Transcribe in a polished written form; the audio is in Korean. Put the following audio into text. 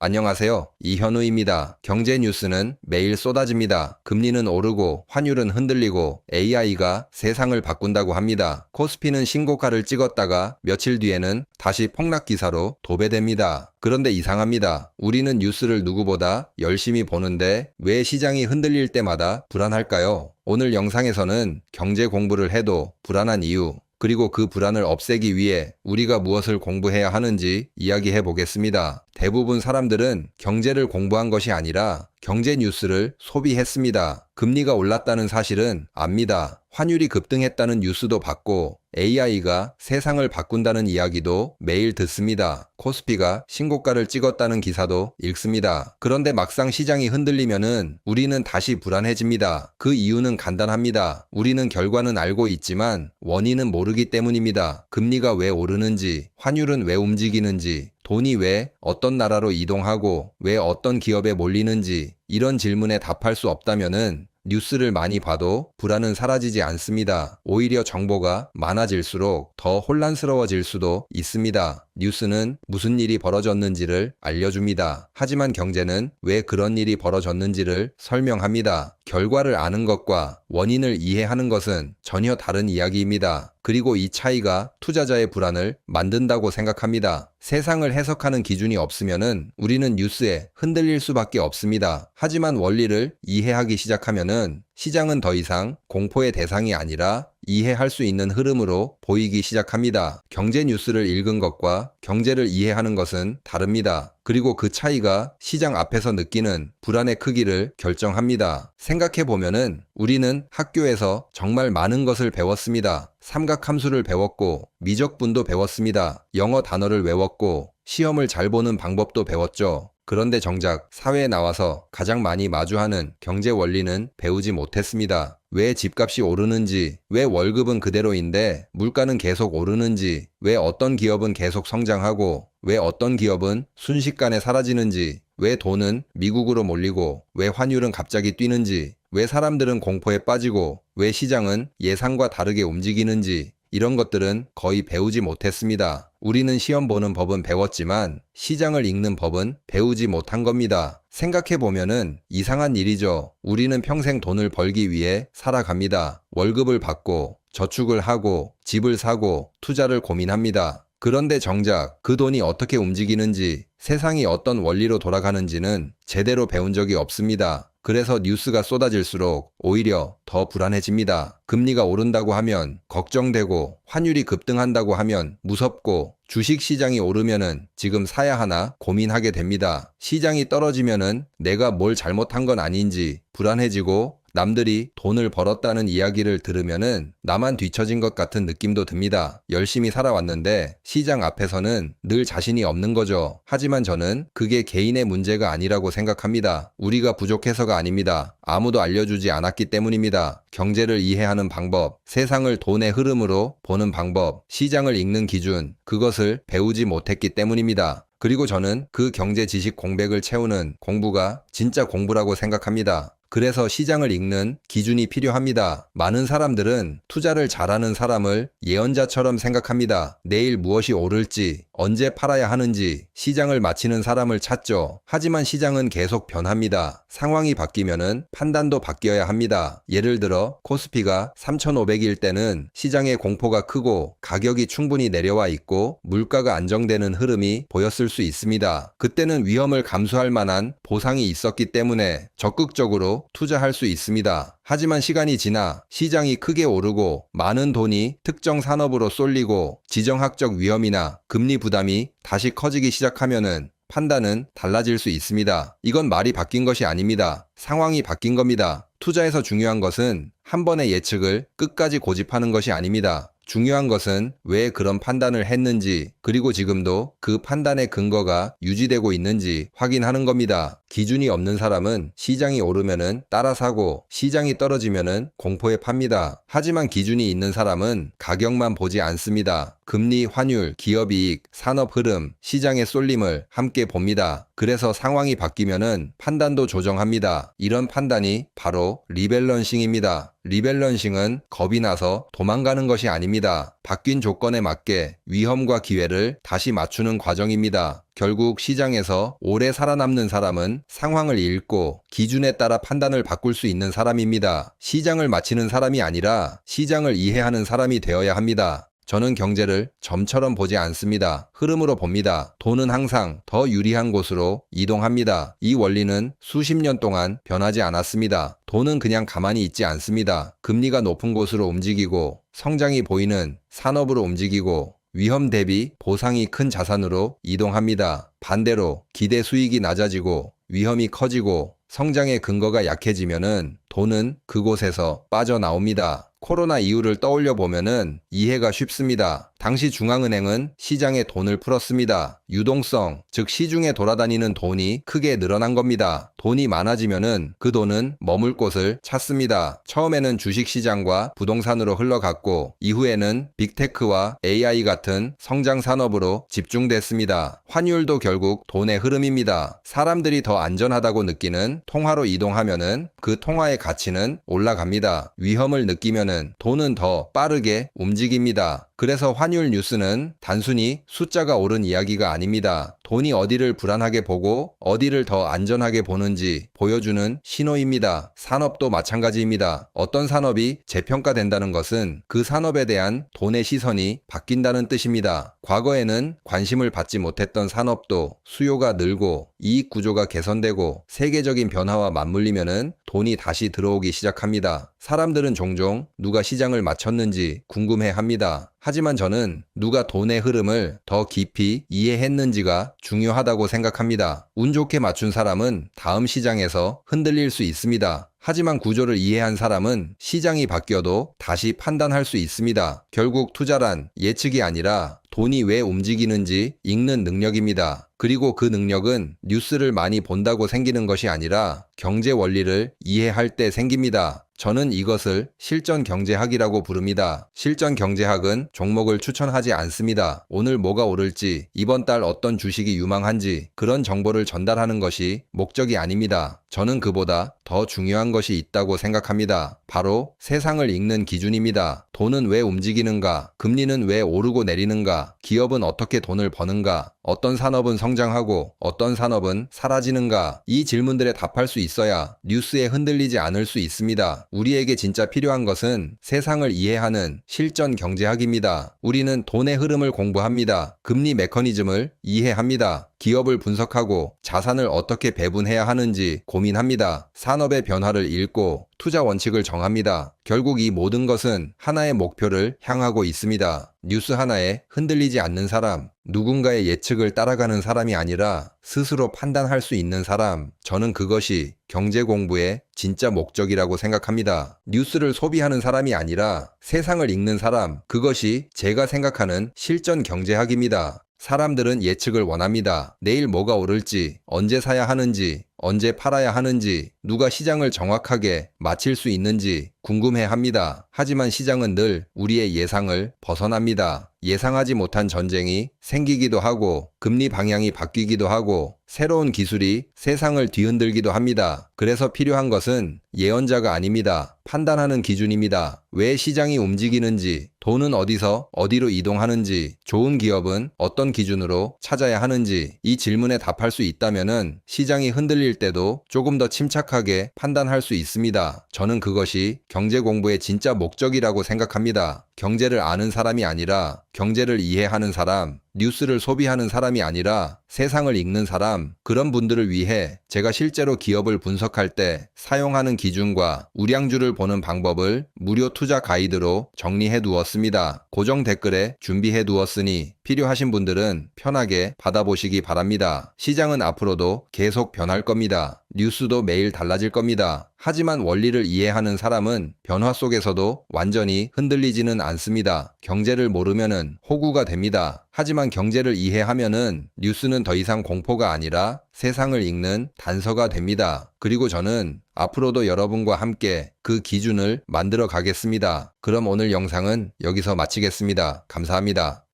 안녕하세요. 이현우입니다. 경제 뉴스는 매일 쏟아집니다. 금리는 오르고 환율은 흔들리고 AI가 세상을 바꾼다고 합니다. 코스피는 신고가를 찍었다가 며칠 뒤에는 다시 폭락 기사로 도배됩니다. 그런데 이상합니다. 우리는 뉴스를 누구보다 열심히 보는데 왜 시장이 흔들릴 때마다 불안할까요? 오늘 영상에서는 경제 공부를 해도 불안한 이유, 그리고 그 불안을 없애기 위해 우리가 무엇을 공부해야 하는지 이야기해 보겠습니다. 대부분 사람들은 경제를 공부한 것이 아니라 경제 뉴스를 소비했습니다. 금리가 올랐다는 사실은 압니다. 환율이 급등했다는 뉴스도 받고 AI가 세상을 바꾼다는 이야기도 매일 듣습니다. 코스피가 신고가를 찍었다는 기사도 읽습니다. 그런데 막상 시장이 흔들리면은 우리는 다시 불안해집니다. 그 이유는 간단합니다. 우리는 결과는 알고 있지만 원인은 모르기 때문입니다. 금리가 왜 오르는지, 환율은 왜 움직이는지, 돈이 왜 어떤 나라로 이동하고 왜 어떤 기업에 몰리는지 이런 질문에 답할 수 없다면은 뉴스를 많이 봐도 불안은 사라지지 않습니다. 오히려 정보가 많아질수록 더 혼란스러워질 수도 있습니다. 뉴스는 무슨 일이 벌어졌는지를 알려줍니다. 하지만 경제는 왜 그런 일이 벌어졌는지를 설명합니다. 결과를 아는 것과 원인을 이해하는 것은 전혀 다른 이야기입니다. 그리고 이 차이가 투자자의 불안을 만든다고 생각합니다. 세상을 해석하는 기준이 없으면은 우리는 뉴스에 흔들릴 수밖에 없습니다. 하지만 원리를 이해하기 시작하면은 시장은 더 이상 공포의 대상이 아니라 이해할 수 있는 흐름으로 보이기 시작합니다. 경제 뉴스를 읽은 것과 경제를 이해하는 것은 다릅니다. 그리고 그 차이가 시장 앞에서 느끼는 불안의 크기를 결정합니다. 생각해보면은 우리는 학교에서 정말 많은 것을 배웠습니다. 삼각함수를 배웠고 미적분도 배웠습니다. 영어 단어를 외웠고 시험을 잘 보는 방법도 배웠죠. 그런데 정작 사회에 나와서 가장 많이 마주하는 경제 원리는 배우지 못했습니다. 왜 집값이 오르는지, 왜 월급은 그대로인데 물가는 계속 오르는지, 왜 어떤 기업은 계속 성장하고, 왜 어떤 기업은 순식간에 사라지는지, 왜 돈은 미국으로 몰리고, 왜 환율은 갑자기 뛰는지, 왜 사람들은 공포에 빠지고, 왜 시장은 예상과 다르게 움직이는지, 이런 것들은 거의 배우지 못했습니다. 우리는 시험 보는 법은 배웠지만 시장을 읽는 법은 배우지 못한 겁니다. 생각해보면은 이상한 일이죠. 우리는 평생 돈을 벌기 위해 살아갑니다. 월급을 받고 저축을 하고 집을 사고 투자를 고민합니다. 그런데 정작 그 돈이 어떻게 움직이는지 세상이 어떤 원리로 돌아가는지는 제대로 배운 적이 없습니다. 그래서 뉴스가 쏟아질수록 오히려 더 불안해집니다. 금리가 오른다고 하면 걱정되고 환율이 급등한다고 하면 무섭고 주식시장이 오르면은 지금 사야 하나 고민하게 됩니다. 시장이 떨어지면은 내가 뭘 잘못한 건 아닌지 불안해지고 남들이 돈을 벌었다는 이야기를 들으면은 나만 뒤처진 것 같은 느낌도 듭니다. 열심히 살아왔는데 시장 앞에서는 늘 자신이 없는 거죠. 하지만 저는 그게 개인의 문제가 아니라고 생각합니다. 우리가 부족해서가 아닙니다. 아무도 알려주지 않았기 때문입니다. 경제를 이해하는 방법, 세상을 돈의 흐름으로 보는 방법, 시장을 읽는 기준, 그것을 배우지 못했기 때문입니다. 그리고 저는 그 경제 지식 공백을 채우는 공부가 진짜 공부라고 생각합니다. 그래서 시장을 읽는 기준이 필요합니다. 많은 사람들은 투자를 잘하는 사람을 예언자처럼 생각합니다. 내일 무엇이 오를지, 언제 팔아야 하는지 시장을 맞히는 사람을 찾죠. 하지만 시장은 계속 변합니다. 상황이 바뀌면은 판단도 바뀌어야 합니다. 예를 들어 코스피가 3,500일 때는 시장의 공포가 크고 가격이 충분히 내려와 있고 물가가 안정되는 흐름이 보였을 수 있습니다. 그때는 위험을 감수할 만한 보상이 있었기 때문에 적극적으로 투자할 수 있습니다. 하지만 시간이 지나 시장이 크게 오르고 많은 돈이 특정 산업으로 쏠리고 지정학적 위험이나 금리 부담이 다시 커지기 시작하면은 판단은 달라질 수 있습니다. 이건 말이 바뀐 것이 아닙니다. 상황이 바뀐 겁니다. 투자에서 중요한 것은 한 번의 예측을 끝까지 고집하는 것이 아닙니다. 중요한 것은 왜 그런 판단을 했는지, 그리고 지금도 그 판단의 근거가 유지되고 있는지 확인하는 겁니다. 기준이 없는 사람은 시장이 오르면은 따라 사고 시장이 떨어지면은 공포에 팝니다. 하지만 기준이 있는 사람은 가격만 보지 않습니다. 금리, 환율, 기업이익, 산업 흐름, 시장의 쏠림을 함께 봅니다. 그래서 상황이 바뀌면은 판단도 조정합니다. 이런 판단이 바로 리밸런싱입니다. 리밸런싱은 겁이 나서 도망가는 것이 아닙니다. 바뀐 조건에 맞게 위험과 기회를 다시 맞추는 과정입니다. 결국 시장에서 오래 살아남는 사람은 상황을 읽고 기준에 따라 판단을 바꿀 수 있는 사람입니다. 시장을 맞히는 사람이 아니라 시장을 이해하는 사람이 되어야 합니다. 저는 경제를 점처럼 보지 않습니다. 흐름으로 봅니다. 돈은 항상 더 유리한 곳으로 이동합니다. 이 원리는 수십 년 동안 변하지 않았습니다. 돈은 그냥 가만히 있지 않습니다. 금리가 높은 곳으로 움직이고 성장이 보이는 산업으로 움직이고 위험 대비 보상이 큰 자산으로 이동합니다. 반대로 기대 수익이 낮아지고 위험이 커지고 성장의 근거가 약해지면은 돈은 그곳에서 빠져나옵니다. 코로나 이후를 떠올려 보면은 이해가 쉽습니다. 당시 중앙은행은 시장에 돈을 풀었습니다. 유동성, 즉 시중에 돌아다니는 돈이 크게 늘어난 겁니다. 돈이 많아지면은 그 돈은 머물 곳을 찾습니다. 처음에는 주식시장과 부동산으로 흘러갔고 이후에는 빅테크와 AI 같은 성장 산업으로 집중됐습니다. 환율도 결국 돈의 흐름입니다. 사람들이 더 안전하다고 느끼는 통화로 이동하면은 그 통화의 가치는 올라갑니다. 위험을 느끼면은 돈은 더 빠르게 움직입니다. 그래서 환율 뉴스는 단순히 숫자가 오른 이야기가 아닙니다. 돈이 어디를 불안하게 보고 어디를 더 안전하게 보는지 보여주는 신호입니다. 산업도 마찬가지입니다. 어떤 산업이 재평가된다는 것은 그 산업에 대한 돈의 시선이 바뀐다는 뜻입니다. 과거에는 관심을 받지 못했던 산업도 수요가 늘고 이익 구조가 개선되고 세계적인 변화와 맞물리면은 돈이 다시 들어오기 시작합니다. 사람들은 종종 누가 시장을 맞췄는지 궁금해합니다. 하지만 저는 누가 돈의 흐름을 더 깊이 이해했는지가 중요하다고 생각합니다. 운 좋게 맞춘 사람은 다음 시장에서 흔들릴 수 있습니다. 하지만 구조를 이해한 사람은 시장이 바뀌어도 다시 판단할 수 있습니다. 결국 투자란 예측이 아니라 돈이 왜 움직이는지 읽는 능력입니다. 그리고 그 능력은 뉴스를 많이 본다고 생기는 것이 아니라 경제 원리를 이해할 때 생깁니다. 저는 이것을 실전 경제학이라고 부릅니다. 실전 경제학은 종목을 추천하지 않습니다. 오늘 뭐가 오를지, 이번 달 어떤 주식이 유망한지 그런 정보를 전달하는 것이 목적이 아닙니다. 저는 그보다 더 중요한 것이 있다고 생각합니다. 바로 세상을 읽는 기준입니다. 돈은 왜 움직이는가? 금리는 왜 오르고 내리는가? 기업은 어떻게 돈을 버는가? 어떤 산업은 성장하고 어떤 산업은 사라지는가? 이 질문들에 답할 수 있어야 뉴스에 흔들리지 않을 수 있습니다. 우리에게 진짜 필요한 것은 세상을 이해하는 실전 경제학입니다. 우리는 돈의 흐름을 공부합니다. 금리 메커니즘을 이해합니다. 기업을 분석하고 자산을 어떻게 배분해야 하는지 고민합니다. 산업의 변화를 읽고 투자 원칙을 정합니다. 결국 이 모든 것은 하나의 목표를 향하고 있습니다. 뉴스 하나에 흔들리지 않는 사람, 누군가의 예측을 따라가는 사람이 아니라 스스로 판단할 수 있는 사람, 저는 그것이 경제 공부의 진짜 목적이라고 생각합니다. 뉴스를 소비하는 사람이 아니라 세상을 읽는 사람, 그것이 제가 생각하는 실전 경제학입니다. 사람들은 예측을 원합니다. 내일 뭐가 오를지, 언제 사야 하는지, 언제 팔아야 하는지, 누가 시장을 정확하게 맞힐 수 있는지 궁금해합니다. 하지만 시장은 늘 우리의 예상을 벗어납니다. 예상하지 못한 전쟁이 생기기도 하고 금리 방향이 바뀌기도 하고 새로운 기술이 세상을 뒤흔들기도 합니다. 그래서 필요한 것은 예언자가 아닙니다. 판단하는 기준입니다. 왜 시장이 움직이는지, 돈은 어디서 어디로 이동하는지, 좋은 기업은 어떤 기준으로 찾아야 하는지 이 질문에 답할 수 있다면은 시장이 흔들릴 때도 조금 더 침착하게 판단할 수 있습니다. 저는 그것이 경제 공부의 진짜 목적이라고 생각합니다. 경제를 아는 사람이 아니라 경제를 이해하는 사람, 뉴스를 소비하는 사람이 아니라 세상을 읽는 사람, 그런 분들을 위해 제가 실제로 기업을 분석할 때 사용하는 기준과 우량주를 보는 방법을 무료 투자 가이드로 정리해 두었습니다. 고정 댓글에 준비해 두었으니 필요하신 분들은 편하게 받아보시기 바랍니다. 시장은 앞으로도 계속 변할 겁니다. 뉴스도 매일 달라질 겁니다. 하지만 원리를 이해하는 사람은 변화 속에서도 완전히 흔들리지는 않습니다. 경제를 모르면은 호구가 됩니다. 하지만 경제를 이해하면은 뉴스는 더 이상 공포가 아니라 세상을 읽는 단서가 됩니다. 그리고 저는 앞으로도 여러분과 함께 그 기준을 만들어 가겠습니다. 그럼 오늘 영상은 여기서 마치겠습니다. 감사합니다.